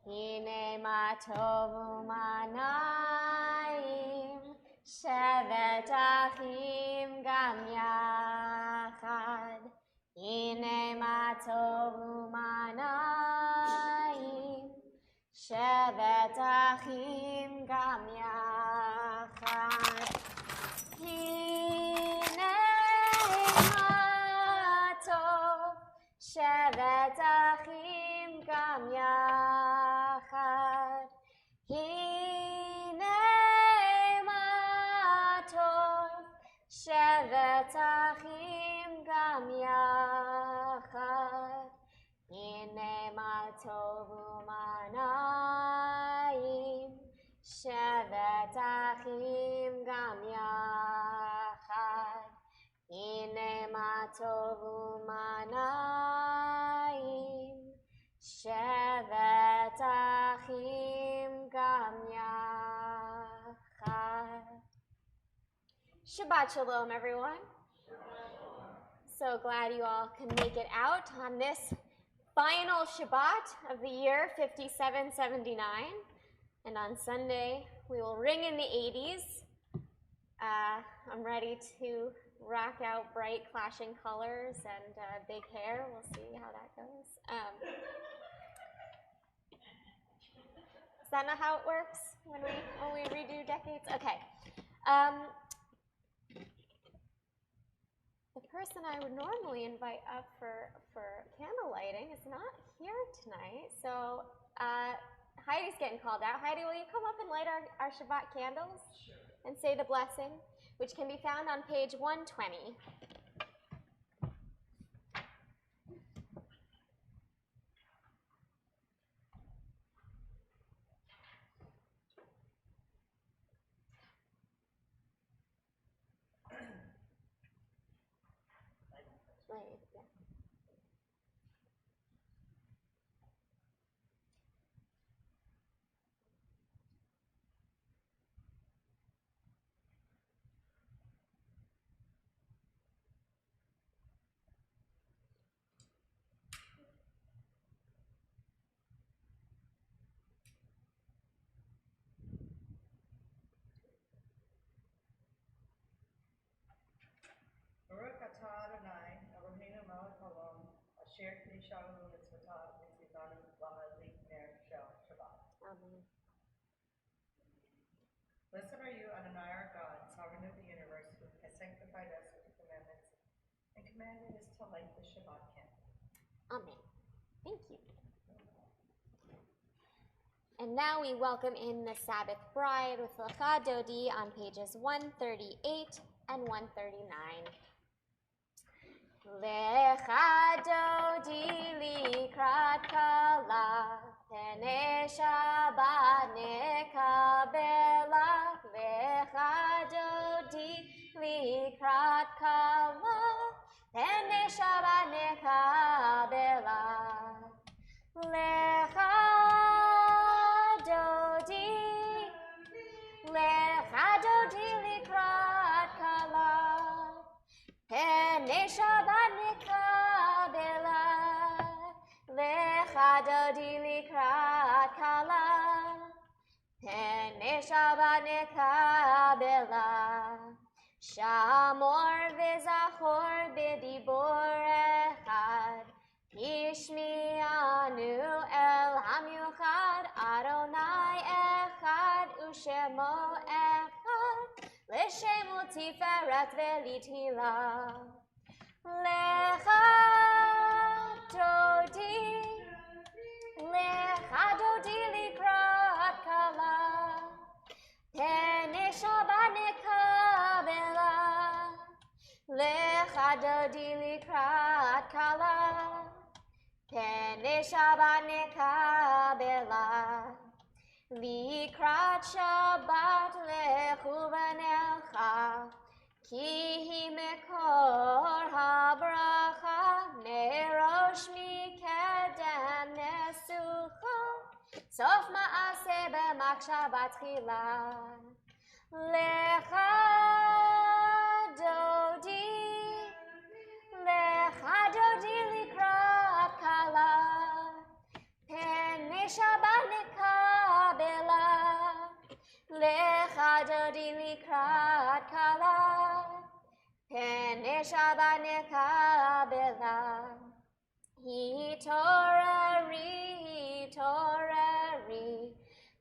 Hine ma tovu ma naim, shevet achim gam yachad. Hine ma tovu ma naim, shevet achim gam yachad. Hine ma tov, shevet achim gam yachad. Hine ma tov, shevet achim gam yachad. Hine ma tovu ma naim, shevet achim gam yachad. Hine ma tovu ma naim, shevet achim gam yachad. Shabbat Shalom, everyone. So glad you all can make it out on this final Shabbat of the year 5779. And on Sunday, we will ring in the 80s. I'm ready to rock out bright clashing colors and big hair. We'll see how that goes. Is that not how it works when we redo decades? Okay. The person I would normally invite up for candle lighting is not here tonight. So Heidi's getting called out. Heidi, will you come up and light our Shabbat candles? Sure. And say the blessing, which can be found on page 120. Baruch atah Adonai, Eloheinu melech haolam, asher kiddushanu mitzvotav v'tzivanu lahadlik ner Shabbat. Amen. Blessed are you, Adonai our God, sovereign of the universe, who has sanctified us with the commandments and commanded us to light the Shabbat candle. Amen. Thank you. And now we welcome in the Sabbath bride with Lecha Dodi on pages 138 and 139. Lecha Dodi likrat kala, pene Shabbat nekabela. Lecha Dodi likrat kala, pene Shabbat nekabela. Lecha Dodi likrat kala, pene Shabbat nekabela. Lecha Dodi likrat kala, pene Shabbat nekabela. Shamor v'zachor b'dibor echad, Yishmi'anu el hamiuchad, Adonai echad u'shemo echad, l'shemu tiferet v'litila. Lecha Dodi likrat kala, pene Shabbat nekabela. Lecha Dodi likrat kala, pene Shabbat nekabela. Likrat Shabbat lechu v'nelcha, ki hi mekor habracha, nerosh mikedem nesucha, sof ma'aseh b'machshavat tchila. Lecha Dodi likrat kala, pene Shabbat likrat kala, pene Shabbat nekabela. Hitorari,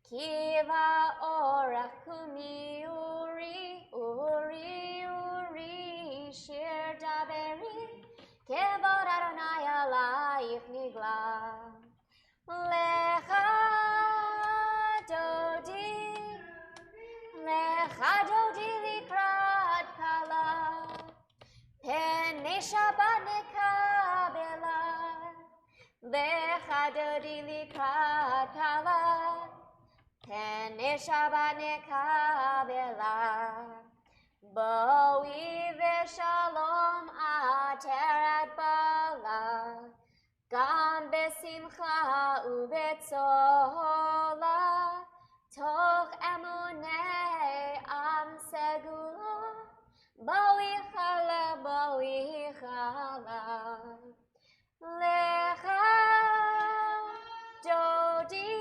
kiva orach kumi uri, shir daberi, kevod Adonai alayich nigla. Lecha dodi likrat kala, pene Shabbat nekabela. Lecha dodi likrat kala, pene Shabbat nekabela. Boi v'shalom ateret bala, gam besimcha uvetzola, toch emunei am segula, boi chala. Lecha dodi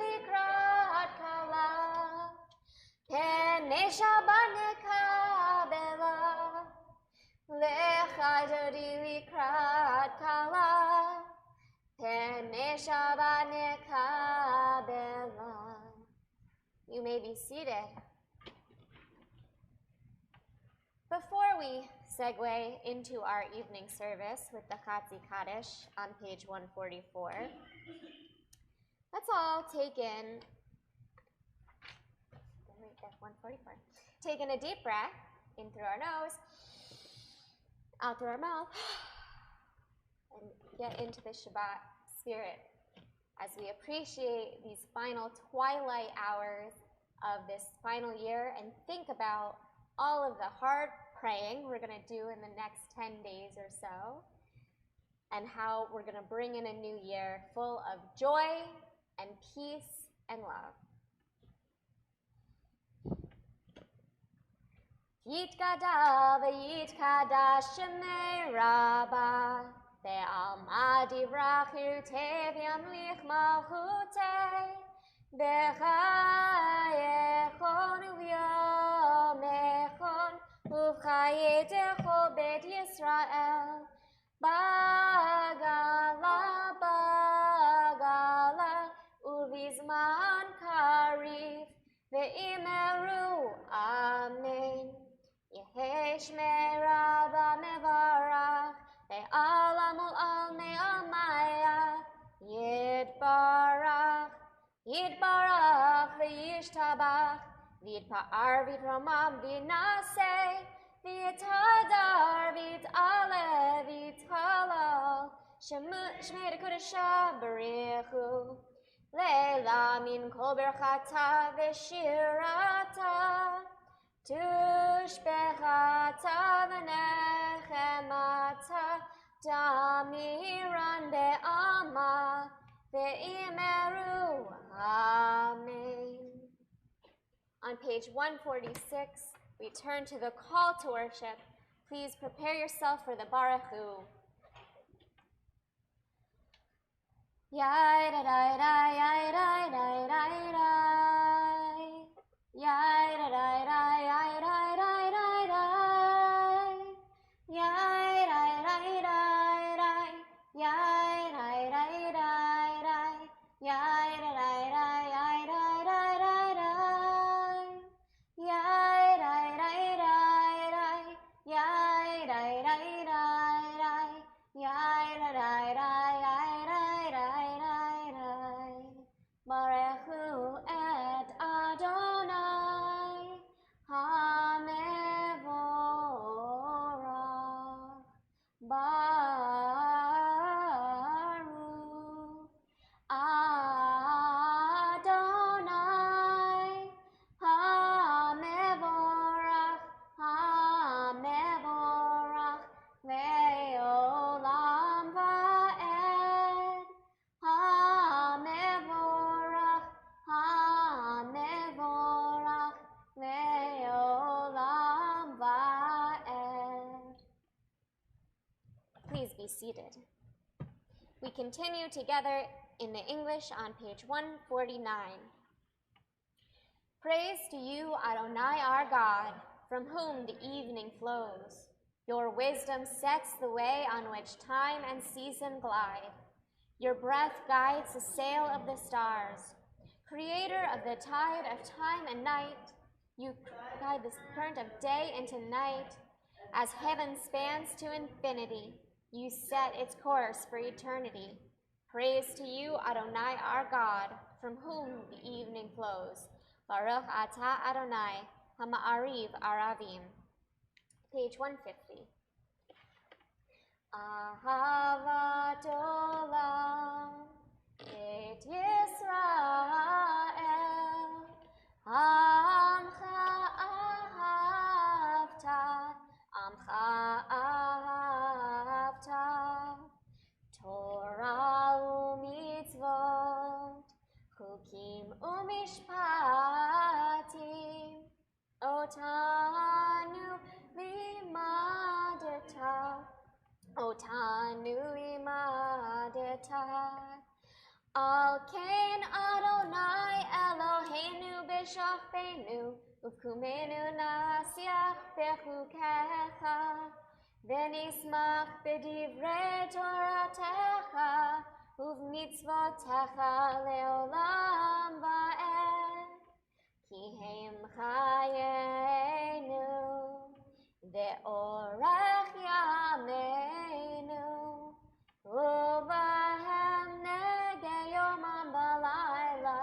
likrat kala, pene Shabbat nekabela. Lecha dodi likrat kala, pene Shabbat nekabela. You may be seated. Before we segue into our evening service with the Chatzi Kaddish on page 144, let's all take in a deep breath in through our nose, out through our mouth, and get into the Shabbat spirit as we appreciate these final twilight hours of this final year and think about all of the hard praying we're going to do in the next 10 days or so, and how we're going to bring in a new year full of joy and peace and love. Yitkada v'yitkada shemei rabba, ve'alma divrachu tev yamlich malchutei, b'chayechon u'vyomechon, u'v'chayetecho bet Yisrael, bagala, u'vizman karif, ve'imeru amen. Yehi shmei rabba mevarach, ve'alamul al me'amaya, yitbarach ve'yishtabach, v'yitpa'ar v'yitramam v'yinaseh, v'yitadar v'yit'ale v'yitchalal, shmei dekudesha b'richu, leila min kol berchata v'shirata, tushbechata v'nechemata, damiran be'alma, ve'imeru amen. On page 146, we turn to the call to worship. Please prepare yourself for the Baruchu. Yai da da da yai da da da da. Yai da da da yai da da da da. Yai da da da da. Yai da da da da. Yai da da da yai da da da da. Yai da da da da. Yai da da da da. Yai da da da yai da da da da. Barechu et Adonai HaMevorach. Baruch Adonai HaMevorach Le'olam va'ed. HaMevorach Le'olam va'ed. Please be seated. We continue together in the English on page 149. Praise to you, Adonai our God, from whom the evening flows. Your wisdom sets the way on which time and season glide. Your breath guides the sail of the stars. Creator of the tide of time and night, you guide the current of day into night. As heaven spans to infinity, you set its course for eternity. Praise to you, Adonai our God, from whom the evening flows. Baruch atah Adonai, hama'ariv aravim. Page 150. Ahavat olam et Yisrael, amcha ahavta, Torah u'mitzvot, chukim u'mishpatim, otanu limadeta. Al kain Adonai Eloheinu b'shachbenu, u'kumenu nasiach bechukecha, v'nismach b'divrei Toratecha, uv'mitzvotecha le'olam va'ed. Ki hem chayenu, ve'orech yameinu, u'bahem negei yomam v'layla,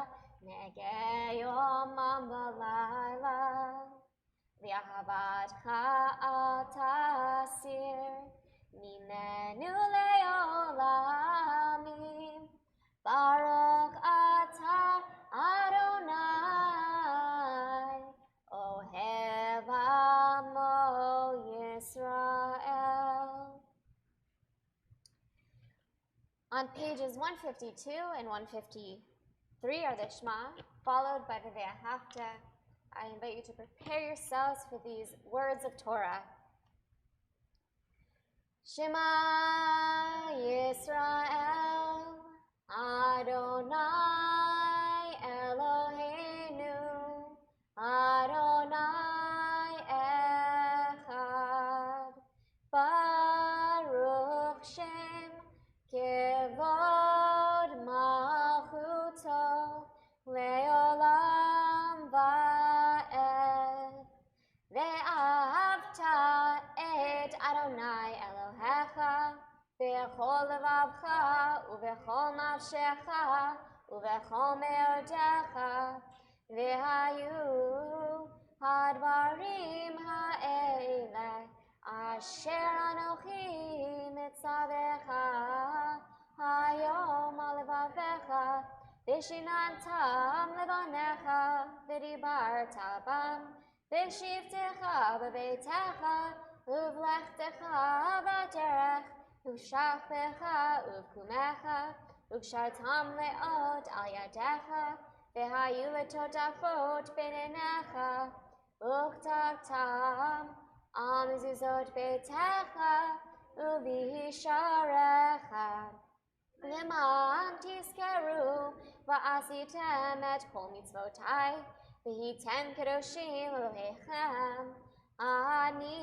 v'ahavatcha al tasir, mimenu le'olamim, Baruch atah Adonai, Ohev Amo Yisrael. On pages 152 and 153 are the Shema, followed by the Ve'ahavta. I invite you to prepare yourselves for these words of Torah. Shema Yisrael, Adonai Eloheinu, Adonai Echad, Baruch Shem Kevod Malchuto Leolam Va'ed. Ve'ahavta et Adonai Elohecha b'chol levavcha u'b'chol nafshecha u'b'chol me'odecha, v'hayu hadvarim ha'ele asher anochi mitzavecha hayom al levavecha, v'shinantam levanecha v'dibarta bam, v'shivtecha b'beitecha uv'lechtecha b'derech, uv'shachbecha uv'kumecha, uv'shartam le'ot al yadecha, v'hayu letotafot b'neinecha, uchtavtam al mezuzot beitecha, uv'hisharecha, v'man tizkeru v'asitem et kol mitzvotai, v'hitem kedoshim Elohechem, Ani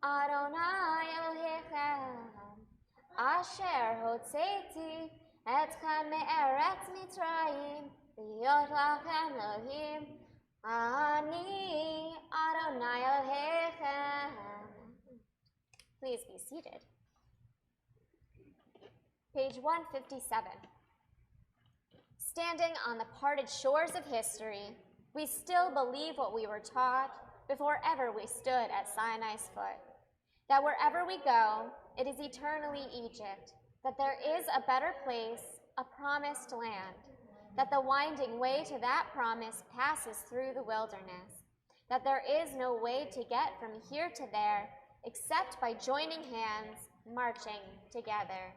Adonai Elohechem, asher hotzeiti etchem me'eretz Mitzrayim, v'yot lachem Elohim, Ani Adonai Elohechem. Please be seated. Page 157. Standing on the parted shores of history, we still believe what we were taught before ever we stood at Sinai's foot, that wherever we go, it is eternally Egypt, that there is a better place, a promised land, that the winding way to that promise passes through the wilderness, that there is no way to get from here to there except by joining hands, marching together.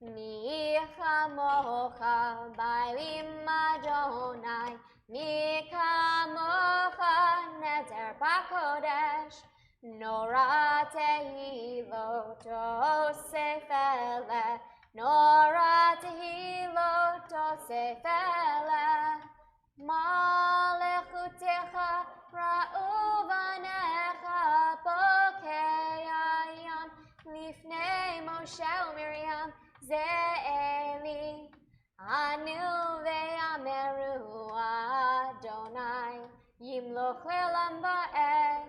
Mi chamocha ba'elim Adonai, mi chamocha neder b'kodesh, nora tehilot osef eleh, nora tehilot osef eleh, malech Moshe u'Miriam ze'eli anu ve'ameru Adonai yimloch le'olam va'ed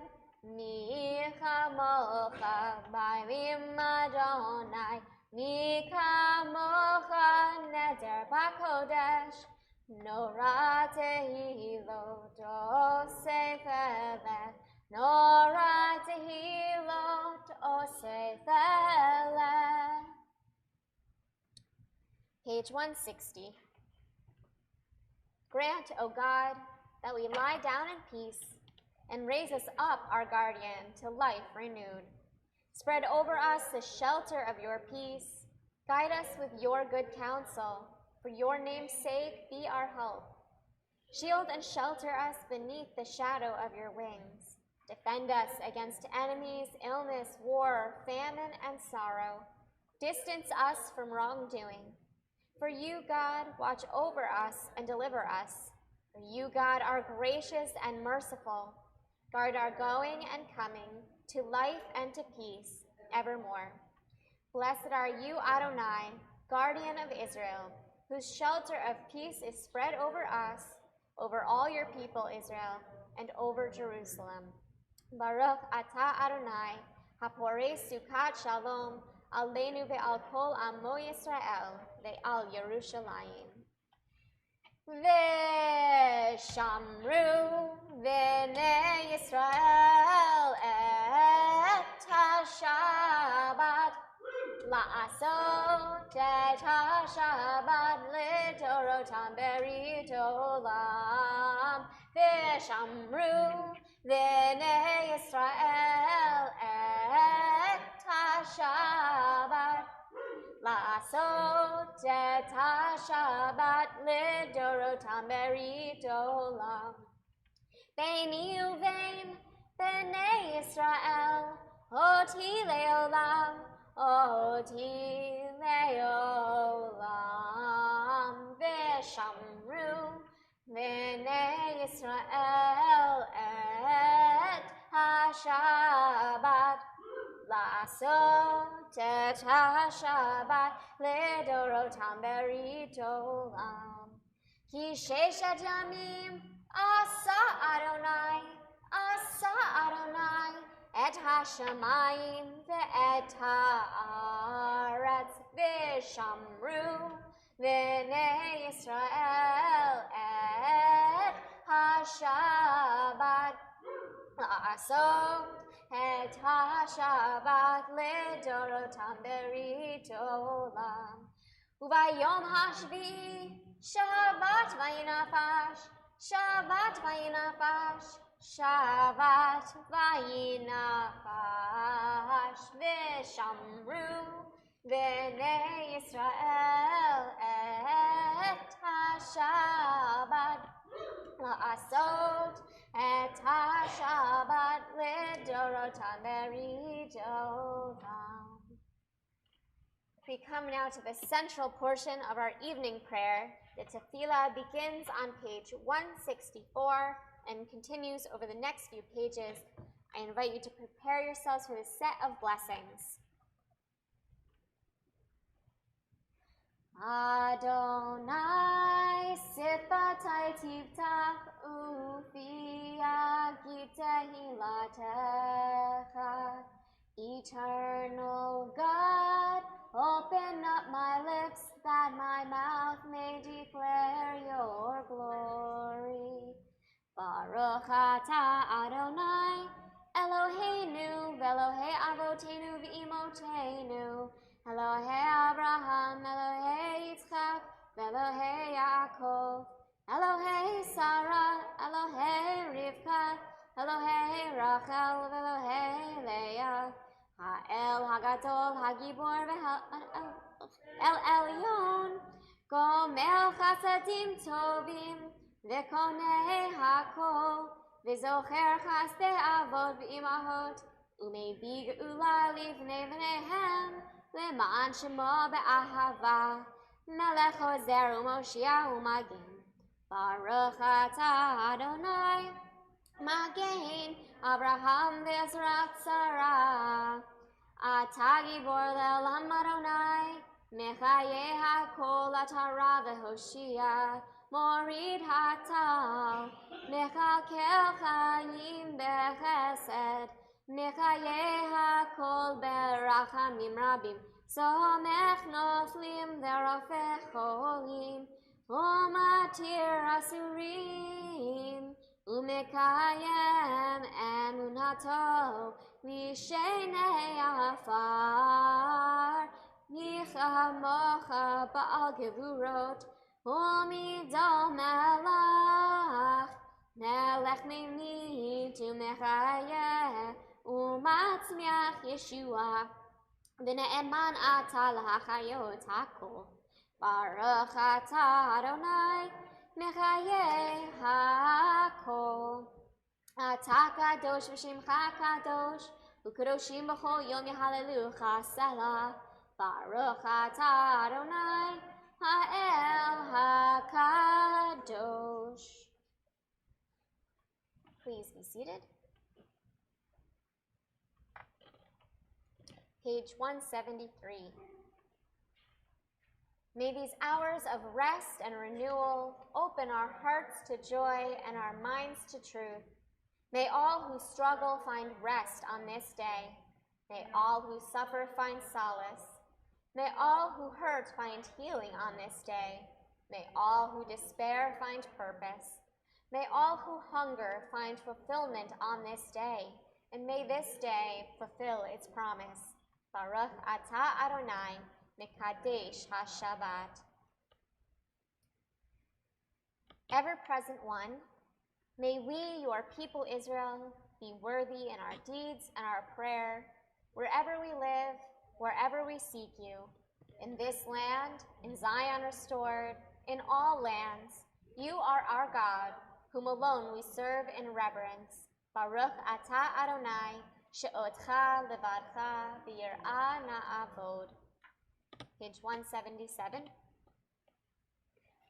Nichamocha ba'alim Adonai Nikamocha neder b'kodesh Nora tehilot osefelet Nora tehilot osefelet. Page 160. Grant, O God, that we lie down in peace and raise us up, our guardian, to life renewed. Spread over us the shelter of your peace. Guide us with your good counsel. For your name's sake, be our help. Shield and shelter us beneath the shadow of your wings. Defend us against enemies, illness, war, famine, and sorrow. Distance us from wrongdoing. For you, God, watch over us and deliver us. For you, God, are gracious and merciful. Guard our going and coming to life and to peace evermore. Blessed are you, Adonai, guardian of Israel, whose shelter of peace is spread over us, over all your people, Israel, and over Jerusalem. Baruch atah Adonai, haporei sukat shalom, aleinu ve'al kol amo Yisrael, ve'al Yerushalayim. Ve'shamru v'nei Yisrael et ha-Shabbat la'asot et ha-Shabbat lidorotam berit olam. Ve'shamru v'nei Yisrael et ha-Shabbat la'asot et ha-Shabbat lidorotam berit olam. Beini uvein b'nei Yisrael oti le'olam, oti le'olam. Ve'shamru v'nei Yisrael et ha-Shabbat la'asot et ha-Shabbat lidorotam berit olam. Ki sheshet yamim asa Adonai et ha-shamayim ve'et ha'aretz ve'shamru v'nei Yisrael et ha-Shabbat la'asot et ha-Shabbat lidorotam berit olam. Uvayom hashvi Shabbat vayinafash, Shabbat vayinafash, Shabbat vayinafash. Ve'shamru v'nei Yisrael et ha-Shabbat la'asot et ha-Shabbat lidorotam berit olam. We come now to the central portion of our evening prayer. The tefillah begins on page 164 and continues over the next few pages. I invite you to prepare yourselves for this set of blessings. Adonai sifatai tiftach ufi agitehilatecha. Eternal God, open up my lips that my mouth may declare your glory. Baruch atah Adonai, Eloheinu, v'Elohei avotenu v'imotenu, Elohei Abraham, Elohei Yitzchak, v'Elohei Yaakov, Elohei Sarah, Elohei Rivka, Elohei Rachel, v'Elohei Leah, Ha'el Hagadol Hagibor El Elyon, Gomel Chasadim Tovim, V'Konei Hakol, V'Zocher Chasdei Avot V'Imahot, U'Mevig Ula Livnei V'Nehem, L'Ma'an Shemo Be'ahava, Melech Ozer U'Moshiach U'Magen, Baruch atah Adonai, Magen Abraham v'Ezrat Sarah. אתה גיבור לעולם אדוני, מחיה הכל אתה רע והושיע, מוריד הטל, מקלקל חיים בחסד, מחיה הכל ברחמים רבים, סומך נופלים ורופא חולים, ומתיר אסורים, ומקיים אמונתו לשני עפר, מי כמוך בעל גבורות, ומידו מלך, מלך ממית ומחיה, ומצמיח ישועה, ונאמן אתה להחיות הכל. ברוך אתה אדוני, מחיה הכל. אתה קדוש ושמך קדוש, וקדושים בכל יום יהללוך סלה. ברוך אתה אדוני, האל הקדוש. Please be seated. Page 173. May these hours of rest and renewal open our hearts to joy and our minds to truth. May all who struggle find rest on this day. May all who suffer find solace. May all who hurt find healing on this day. May all who despair find purpose. May all who hunger find fulfillment on this day. And may this day fulfill its promise. Baruch atah Adonai, Mekadesh HaShabbat. Ever-present one, may we, your people Israel, be worthy in our deeds and our prayer, wherever we live, wherever we seek you, in this land, in Zion restored, in all lands. You are our God, whom alone we serve in reverence. Baruch atah Adonai, she'otcha levadcha v'yir'ah na'avod. Page 177.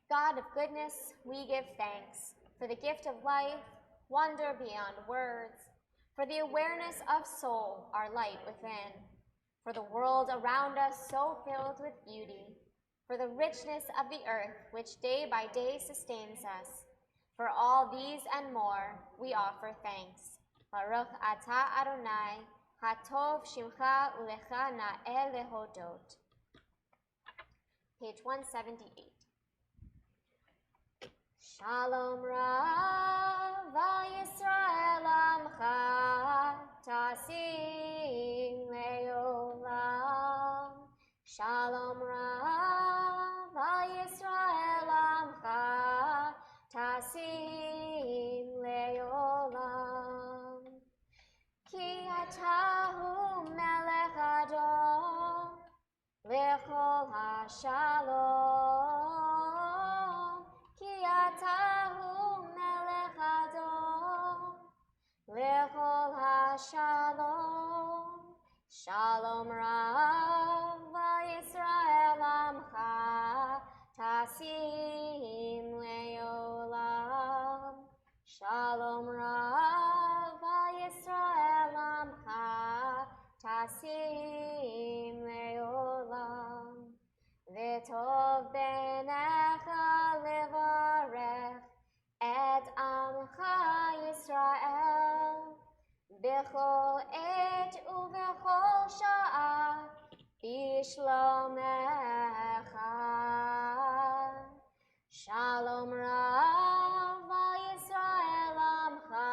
God of goodness, we give thanks for the gift of life, wonder beyond words, for the awareness of soul, our light within, for the world around us so filled with beauty, for the richness of the earth which day by day sustains us. For all these and more, we offer thanks. Baruch atah Adonai, hatov shimcha ulecha na'el lehodot. Page 178. Shalom Rav Yisrael Amcha Tasim Leolam. Shalom Rav Yisrael Amcha Tasim Leolam. Ki atahu melech adon lechol hashalom. Ki atahu melech adon lechol hashalom. Shalom Rav Yisrael Amcha Tasim Leolam. Shalom Rav Yisrael Amcha Tasim Leolam. V'tov b'necha levarech et Amcha Yisrael b'chol et u'b'chol sha'a b'shlomecha. Shalom Rav Yisrael Amcha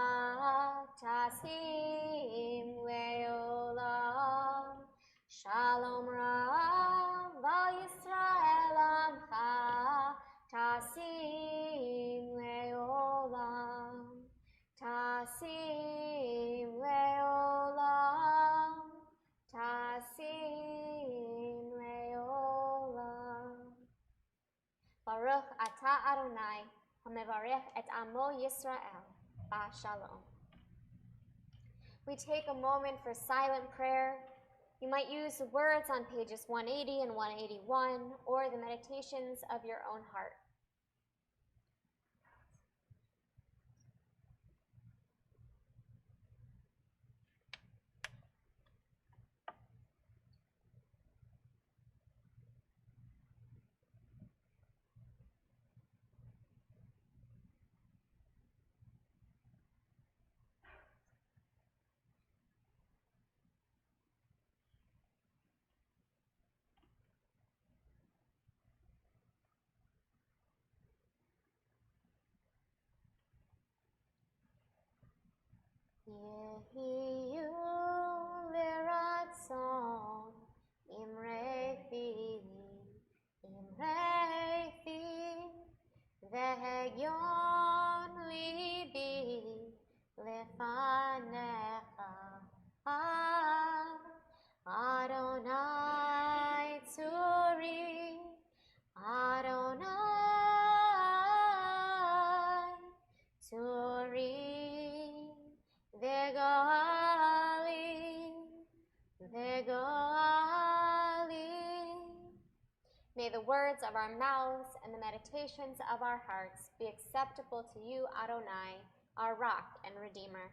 Tasim Leolam. Shalom Rav Yisrael Amcha Tasim Leolam. Tasim Leolam. Tasim Leolam. Baruch atah Adonai, hamevarech et amo Yisrael, ba'shalom. We take a moment for silent prayer. You might use the words on pages 180 and 181, or the meditations of your own heart. Yehiyu liratzon imrefi vehegyon libi lefanecha Adonai tzuri Adonai tzuri Vegali. May the words of our mouths and the meditations of our hearts be acceptable to you, Adonai, our rock and redeemer.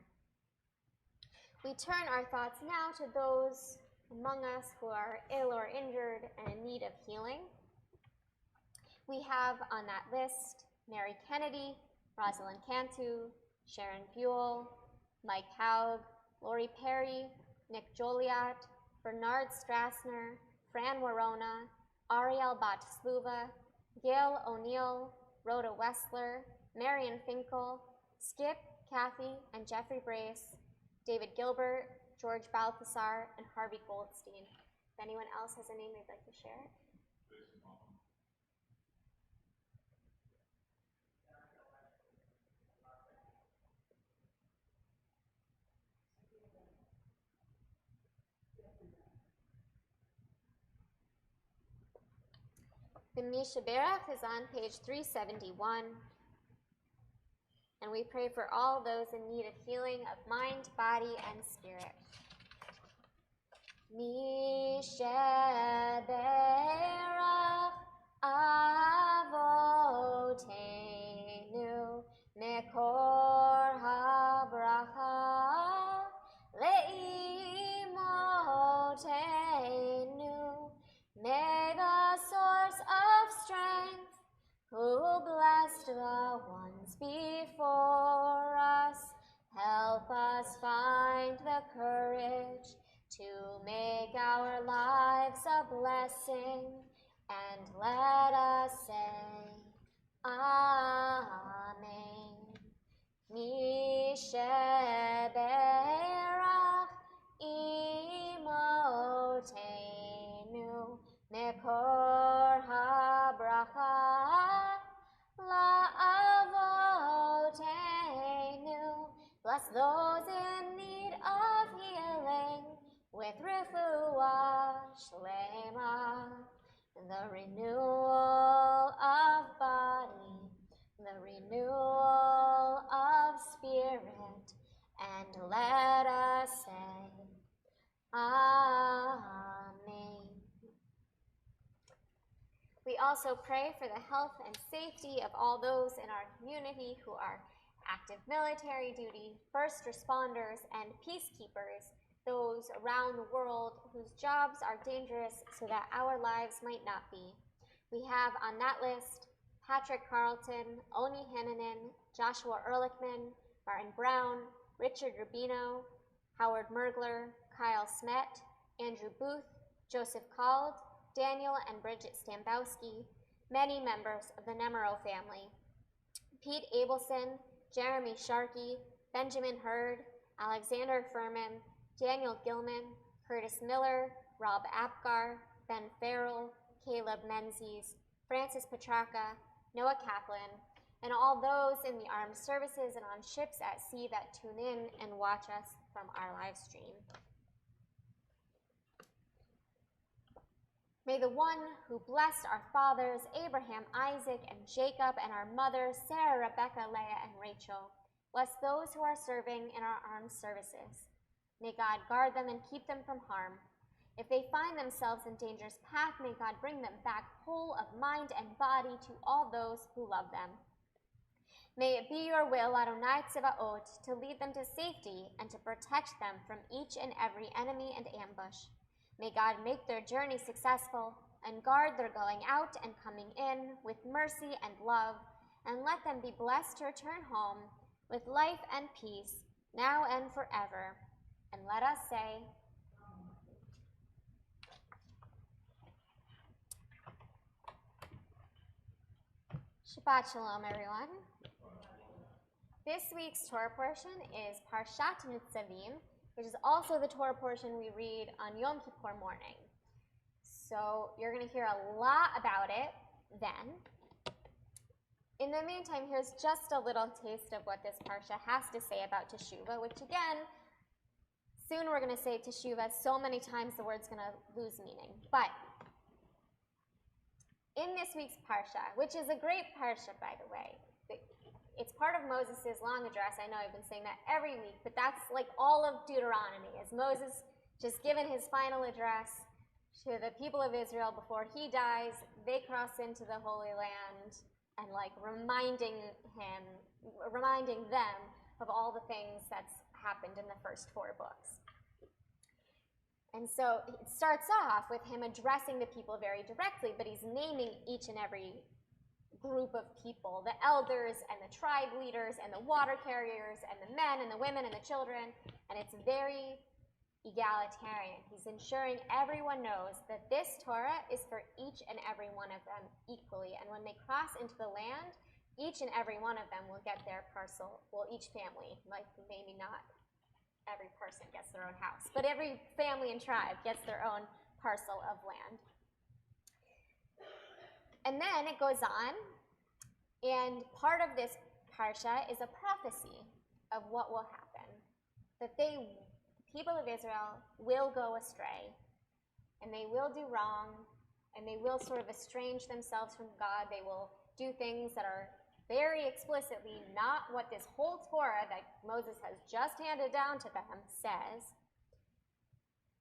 We turn our thoughts now to those among us who are ill or injured and in need of healing. We have on that list Mary Kennedy, Rosalind Cantu, Sharon Buell, Mike Haug, Lori Perry, Nick Joliat, Bernard Strassner, Fran Warona, Ariel Batisluva, Gail O'Neill, Rhoda Wessler, Marion Finkel, Skip, Kathy, and Jeffrey Brace, David Gilbert, George Balthasar, and Harvey Goldstein. If anyone else has a name they'd like to share. The Misha Berach is on page 371. And we pray for all those in need of healing of mind, body, and spirit. Misha Berach Avotenu Mekor HaBracha Leimotenu. May the source of strength, who blessed the ones before us, help us find the courage to make our lives a blessing, and let us say, Amen. Mishe Berach Imotenu Mekor HaBracha La'avotenu. Bless those in need of healing with refuah shlema, the renewal of body, the renewal of spirit, and let us say, Amen. We also pray for the health and safety of all those in our community who are active military duty, first responders, and peacekeepers, those around the world whose jobs are dangerous so that our lives might not be. We have on that list Patrick Carlton, Oni Hannanen, Joshua Ehrlichman, Martin Brown, Richard Rubino, Howard Mergler, Kyle Smet, Andrew Booth, Joseph Cald, Daniel and Bridget Stambowski, many members of the Nemero family, Pete Abelson, Jeremy Sharkey, Benjamin Hurd, Alexander Furman, Daniel Gilman, Curtis Miller, Rob Apgar, Ben Farrell, Caleb Menzies, Francis Petrarca, Noah Kaplan, and all those in the armed services and on ships at sea that tune in and watch us from our live stream. May the one who blessed our fathers, Abraham, Isaac, and Jacob, and our mothers, Sarah, Rebecca, Leah, and Rachel, bless those who are serving in our armed services. May God guard them and keep them from harm. If they find themselves in dangerous path, may God bring them back whole of mind and body to all those who love them. May it be your will, Adonai Tzevaot, to lead them to safety and to protect them from each and every enemy and ambush. May God make their journey successful and guard their going out and coming in with mercy and love, and let them be blessed to return home with life and peace, now and forever. And let us say, Shabbat Shalom, everyone. This week's Torah portion is Parshat Nitzavim, which is also the Torah portion we read on Yom Kippur morning. So you're going to hear a lot about it then. In the meantime, here's just a little taste of what this parsha has to say about Teshuvah, which again, soon we're going to say Teshuvah so many times the word's going to lose meaning. But in this week's parsha, which is a great parsha, by the way, it's part of Moses' long address. I know I've been saying that every week, but that's like all of Deuteronomy, is Moses just given his final address to the people of Israel before he dies. They cross into the Holy Land, and like reminding them of all the things that's happened in the first 4 books. And so it starts off with him addressing the people very directly, but he's naming each and every group of people, the elders and the tribe leaders and the water carriers and the men and the women and the children, and it's very egalitarian. He's ensuring everyone knows that this Torah is for each and every one of them equally, and when they cross into the land, each and every one of them will get their parcel. Well, each family, like maybe not every person gets their own house, but every family and tribe gets their own parcel of land. And then it goes on, and part of this parsha is a prophecy of what will happen, that people of Israel will go astray, and they will do wrong, and they will sort of estrange themselves from God. They will do things that are very explicitly not what this whole Torah that Moses has just handed down to them says,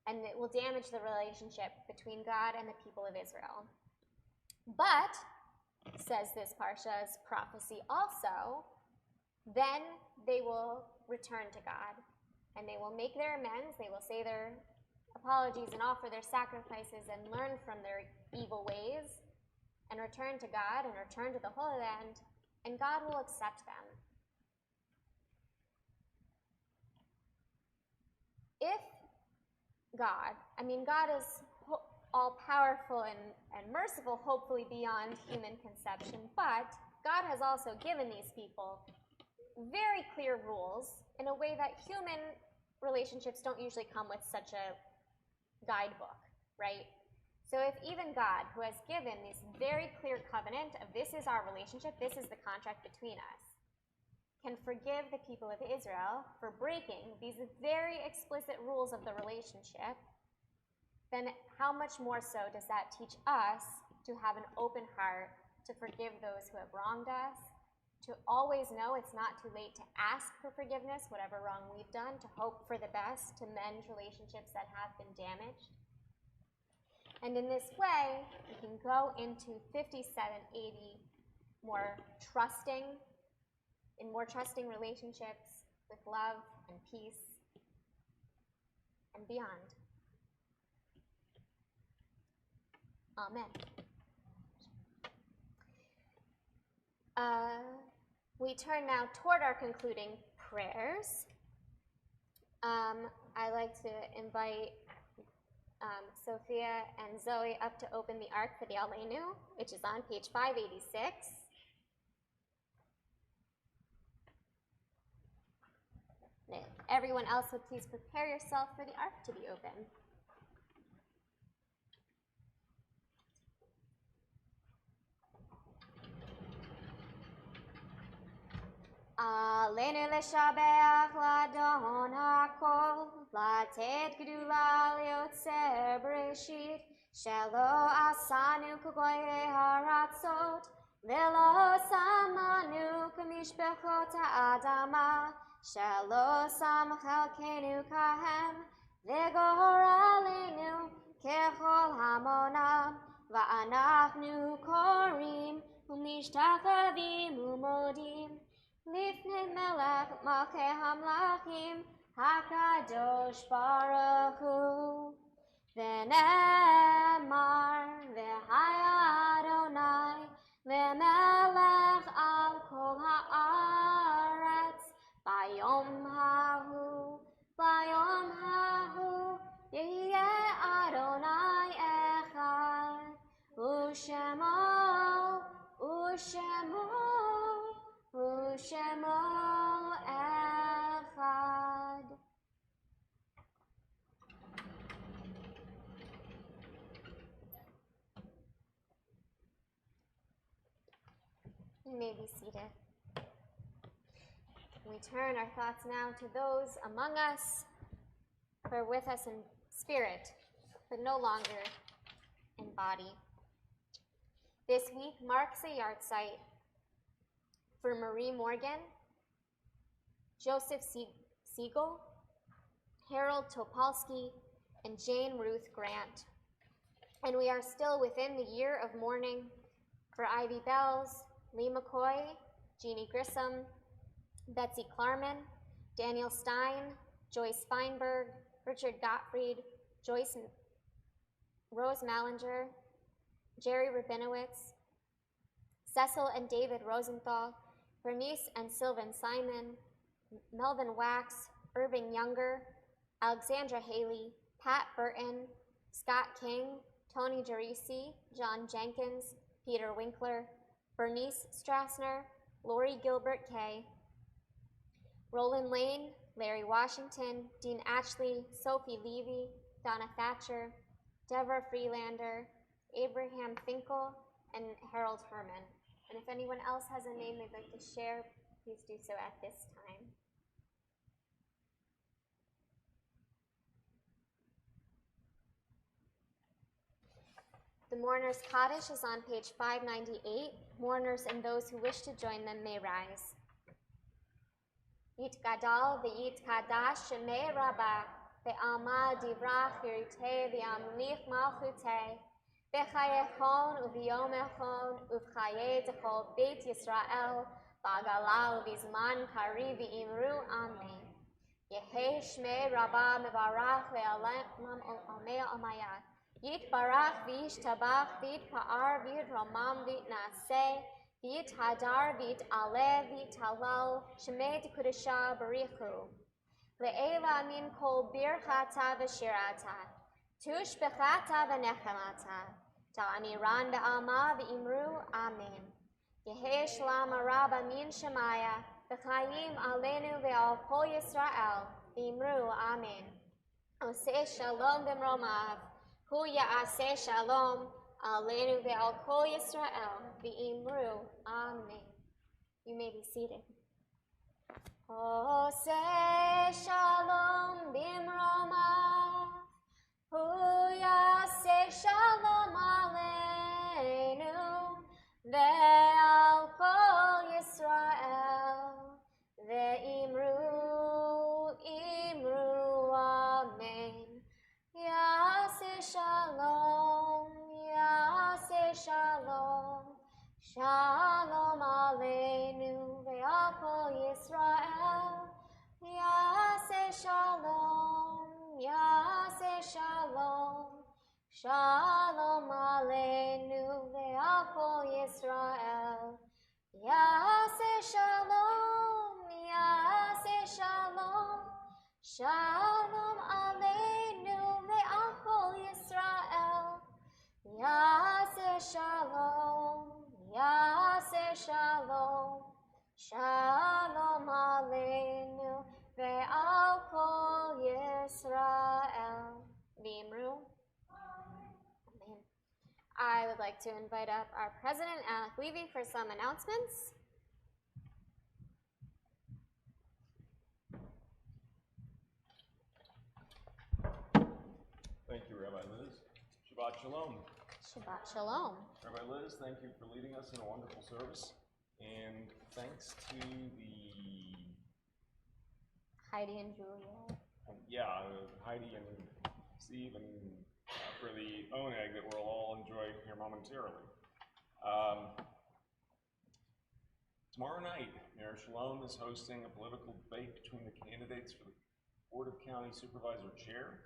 and it will damage the relationship between God and the people of Israel. But, says this parsha's prophecy also, then they will return to God, and they will make their amends, they will say their apologies and offer their sacrifices and learn from their evil ways and return to God and return to the Holy Land, and God will accept them. If God is all-powerful and merciful, hopefully beyond human conception, but God has also given these people very clear rules in a way that human relationships don't usually come with such a guidebook, right? So if even God, who has given this very clear covenant of this is our relationship, this is the contract between us, can forgive the people of Israel for breaking these very explicit rules of the relationship, then how much more so does that teach us to have an open heart to forgive those who have wronged us, to always know it's not too late to ask for forgiveness, whatever wrong we've done, to hope for the best, to mend relationships that have been damaged. And in this way, we can go into 5780 in more trusting relationships with love and peace and beyond. Amen. We turn now toward our concluding prayers. I'd like to invite Sophia and Zoe up to open the Ark for the Aleinu, which is on page 586. If everyone else would please prepare yourself for the Ark to be open. Aleinu leshabeach ladon hakol, latet gedula liotzer bereshit, shelo asanu kugoye haratzot, velo samanu kamishbechot ha'adama, shelo sam chalkenu kahem, vegor aleinu kechol hamonam, va'anachnu korim umishtachavim umodim, Lifnei melech malchei hamlachim hakadosh baruch hu. V'ne'emar v'haya Adonai lemelech al kol haaretz bayom hahu yehyeh Adonai echad u'shemo You may be seated. We turn our thoughts now to those among us who are with us in spirit, but no longer in body. This week marks a yahrzeit for Marie Morgan, Joseph Siegel, Harold Topolsky, and Jane Ruth Grant. And we are still within the year of mourning for Ivy Bells, Lee McCoy, Jeannie Grissom, Betsy Klarman, Daniel Stein, Joyce Feinberg, Richard Gottfried, Rose Mallinger, Jerry Rabinowitz, Cecil and David Rosenthal, Bernice and Sylvan Simon, Melvin Wax, Irving Younger, Alexandra Haley, Pat Burton, Scott King, Tony Gerisi, John Jenkins, Peter Winkler, Bernice Strassner, Lori Gilbert Kay, Roland Lane, Larry Washington, Dean Ashley, Sophie Levy, Donna Thatcher, Deborah Freelander, Abraham Finkel, and Harold Herman. And if anyone else has a name they'd like to share, please do so at this time. The Mourner's Kaddish is on page 598. Mourners and those who wish to join them may rise. Yitgadal v'yitkadash shemei rabah ve'alma divrach v'ritei v'amlich malchutei v'chayechon uv'yomechon uv'chayei techol beit Yisrael v'agala uv'zman kari v'imru amen. Yehei shmei rabah mevarach ve'alam omei omayat. Yitbarach v'yishtabach v'yitpa'ar v'yitromam v'yitnaseh v'yithadar v'yitaleh v'yitalal shemei t'kudesha barichu le'ela min kol birchata v'shirata tushbechata v'nechamata ta'amiran be'alma v'imru amen. Yehei shalom rabba min shemaya v'chayim aleinu ve'al kol Yisrael v'imru amen. Oseh shalom b'mromav Hu ya'aseh shalom aleinu ve'al kol Yisrael v'imru amen. You may be seated. Oseh shalom b'mromav Hu ya'aseh shalom aleinu ve'al kol Yisrael ve'imru amen. Yaseh shalom, yaseh shalom, shalom aleinu ve'al kol Yisrael. Yaseh shalom, yaseh shalom, shalom aleinu ve'al kol Yisrael. Yaseh shalom, yaseh shalom, shalom aleinu ve'al kol Yisrael. Yaseh shalom, yaseh shalom, shalom aleinu ve'al kol Yisrael. V'imru. Amen. I would like to invite up our President, Alec Levy, for some announcements. Thank you, Rabbi Liz. Shabbat Shalom. Shabbat Shalom. Rabbi Liz, thank you for leading us in a wonderful service. And thanks to the... Heidi and Julia. Heidi and Steve, and for the oneg that we'll all enjoy here momentarily. Tomorrow night, Ner Shalom is hosting a political debate between the candidates for the Board of County Supervisor Chair.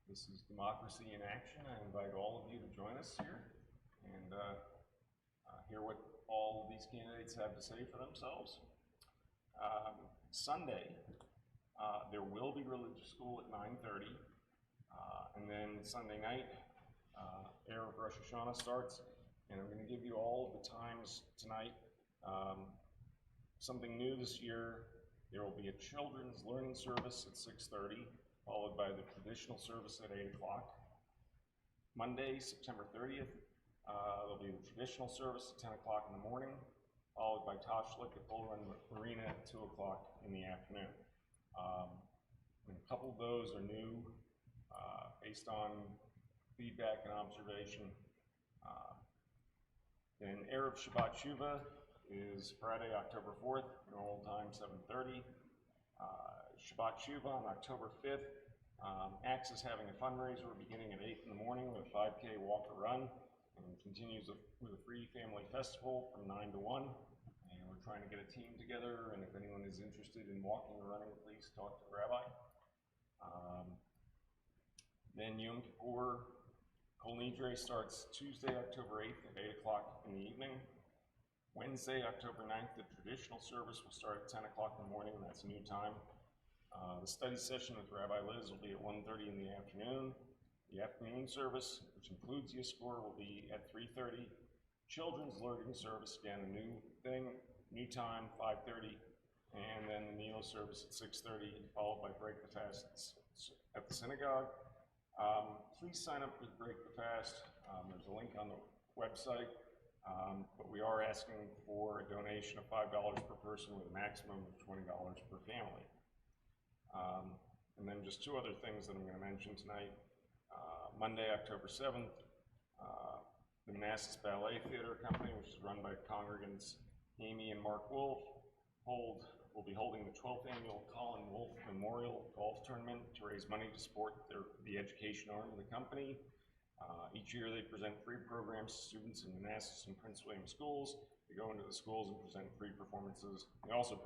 This is democracy in action. I invite all of you to join us here and hear what all of these candidates have to say for themselves. Sunday, there will be religious school at 9:30, and then Sunday night, Erev Rosh Hashanah starts, and I'm going to give you all of the times tonight. Something new this year, there will be a children's learning service at 6:30, followed by the traditional service at 8 o'clock. Monday, September 30th, There'll be the traditional service at 10 o'clock in the morning, followed by Tashlik at Bull Run Marina at 2 o'clock in the afternoon. And a couple of those are new, based on feedback and observation. Then Erev Shabbat Shuvah is Friday, October 4th, normal time 7:30. Shabbat Shuvah on October 5th. Axe is having a fundraiser beginning at 8 in the morning with a 5K walk or run, and continues with a free family festival from 9 to 1. And we're trying to get a team together, and if anyone is interested in walking or running, please talk to the rabbi. Then Yom Kippur Kol Nidre starts Tuesday, October 8th at 8 o'clock in the evening. Wednesday, October 9th, the traditional service will start at 10 o'clock in the morning, and that's a new time. The study session with Rabbi Liz will be at 1:30 in the afternoon. The afternoon service, which includes Yiscor, will be at 3:30. Children's learning service, again, a new thing, new time, 5:30. And then the meal service at 6:30, followed by Break the Fast at the synagogue. Please sign up for Break the Fast. There's a link on the website, but we are asking for a donation of $5 per person with a maximum of $20 per family. And then just two other things that I'm going to mention tonight. Monday, October 7th, the Manassas Ballet Theater Company, which is run by congregants Amy and Mark Wolf, will be holding the 12th annual Colin Wolf Memorial Golf Tournament to raise money to support the education arm of the company. Each year they present free programs to students in Manassas and Prince William schools. They go into the schools and present free performances. They also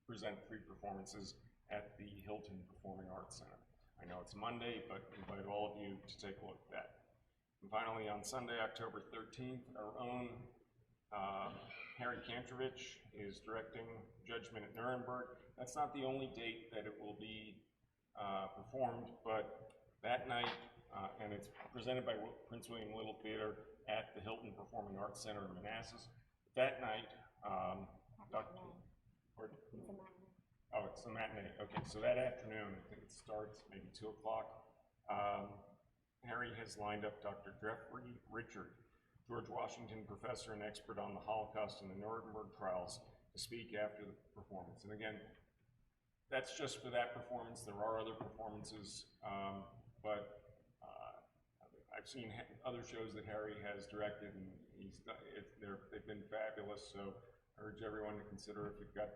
present free performances at the Hilton Performing Arts Center. I know it's Monday, but I invite all of you to take a look at that. And finally, on Sunday, October 13th, our own Harry Kantrovich is directing Judgment at Nuremberg. That's not the only date that it will be performed, but that night, and it's presented by Prince William Little Theater at the Hilton Performing Arts Center in Manassas. That night, oh, it's a matinee. Okay, so that afternoon, I think it starts maybe 2 o'clock. Harry has lined up Dr. Jeffrey Richard, George Washington professor and expert on the Holocaust and the Nuremberg trials, to speak after the performance. And again, that's just for that performance. There are other performances, but I've seen other shows that Harry has directed, and they've been fabulous. So I urge everyone to consider, if you've got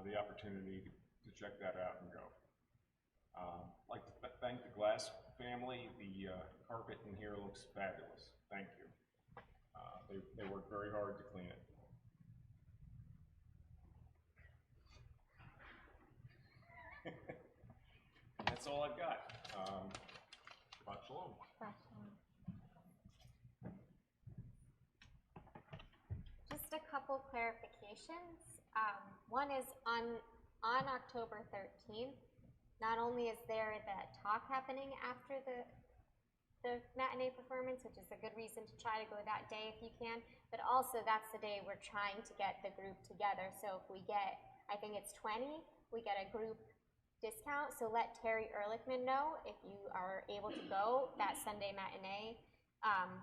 the opportunity, to check that out and go. I'd like to thank the Glass family. The carpet in here looks fabulous. Thank you. They worked very hard to clean it. And that's all I've got. Shabbat Shalom. Just a couple clarifications. One is on October 13th, not only is there that talk happening after the matinee performance, which is a good reason to try to go that day if you can, but also that's the day we're trying to get the group together. So if we get, I think it's 20, we get a group discount. So let Terry Ehrlichman know if you are able to go that Sunday matinee,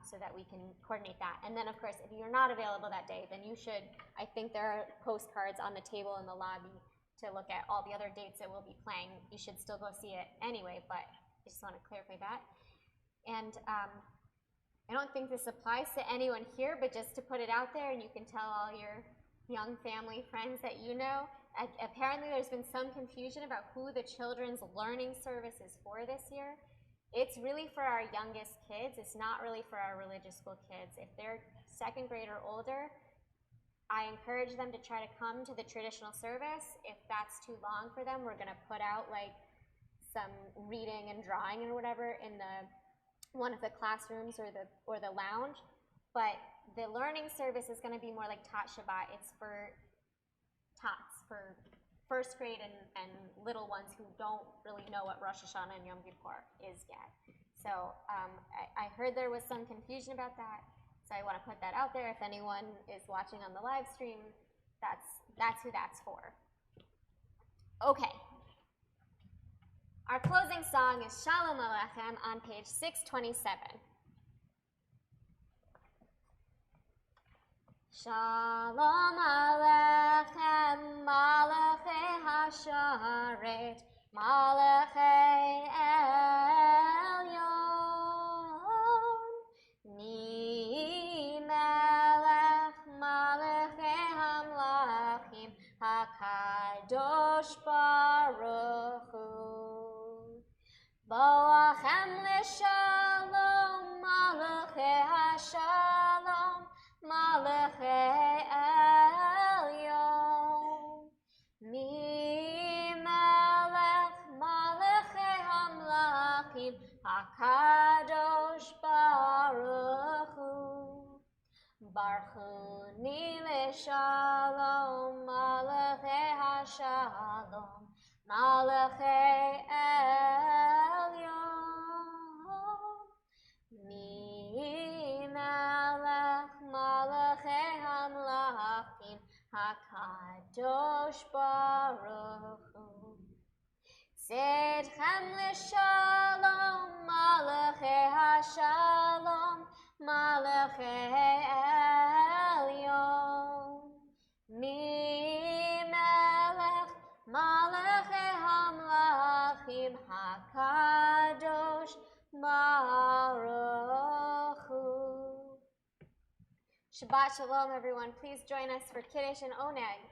so that we can coordinate that. And then of course, if you're not available that day, then you should, I think there are postcards on the table in the lobby to look at all the other dates that we'll be playing. You should still go see it anyway, but I just want to clarify that. And I don't think this applies to anyone here, but just to put it out there, and you can tell all your young family friends that you know, apparently there's been some confusion about who the children's learning service is for this year. It's really for our youngest kids. It's not really for our religious school kids. If they're second grade or older, I encourage them to try to come to the traditional service. If that's too long for them, we're gonna put out like some reading and drawing and whatever in one of the classrooms or the lounge. But the learning service is gonna be more like Tot Shabbat. It's for tots, for first grade and little ones who don't really know what Rosh Hashanah and Yom Kippur is yet. So I heard there was some confusion about that. So I want to put that out there. If anyone is watching on the live stream, that's who that's for. Okay. Our closing song is Shalom Aleichem on page 627. Shalom Aleichem, Malachei Hasharet, Malachei Elyon. Ni Melech, Malachei Hamlachim, HaKadosh Baruch Hu. Boachem l'shalom, Malachei Hashalom, Malachei Elyon. Mi Melech, Malachei Hamlachim, HaKadosh Baruch Hu. Barchuni l'shalom, Malachei Hashalom, Malachei Elyon. Mi Melech, Malachei Hamlachim, HaKadosh Baruch Hu. Tzedchem l'shalom, Malachei Hashalom, Malachei Elyon. Mi Melech, Malachei Hamlachim, HaKadosh Baruch Hu. Shabbat Shalom, everyone. Please join us for Kiddush and Oneg.